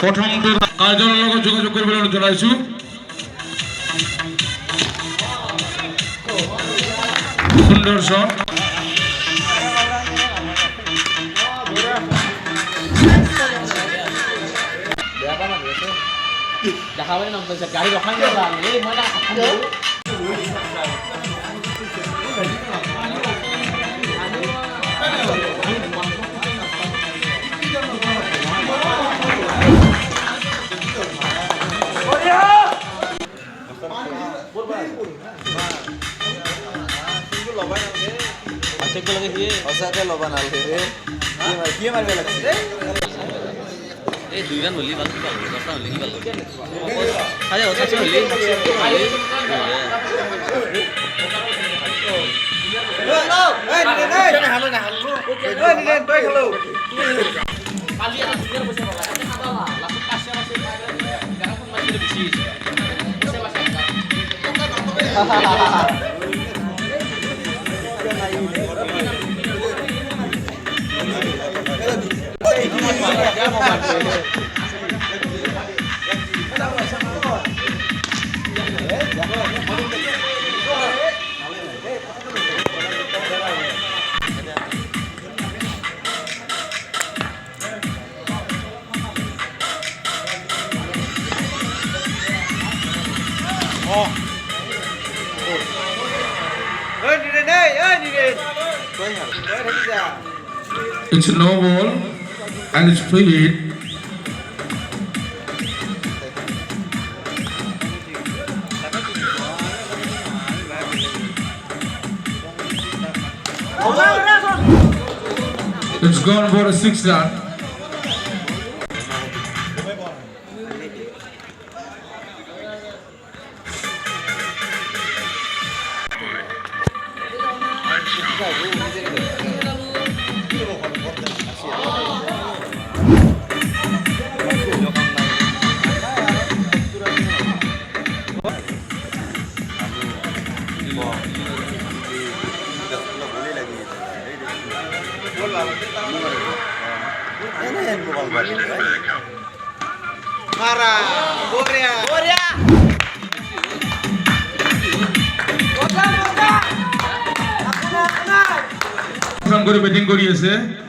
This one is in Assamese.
প্ৰথমটো কাৰ্যৰ লগত যোগাযোগ কৰিবলৈ জনাইছো সুন্দৰ শট দেখাবই নাম কৈছে গাড়ী ৰখাই নিবা এই মই না সঁচাকে ল'বা নালাগে কি মাৰিব লাগিছে এই দুইজন হলি ভাল কি পালো দহটা হলি কি পালো আরে ওটা হলি It's a no ball and it's free hit. It's gone for a 6 run. Mara, Korea. Korea. Batting kori ase.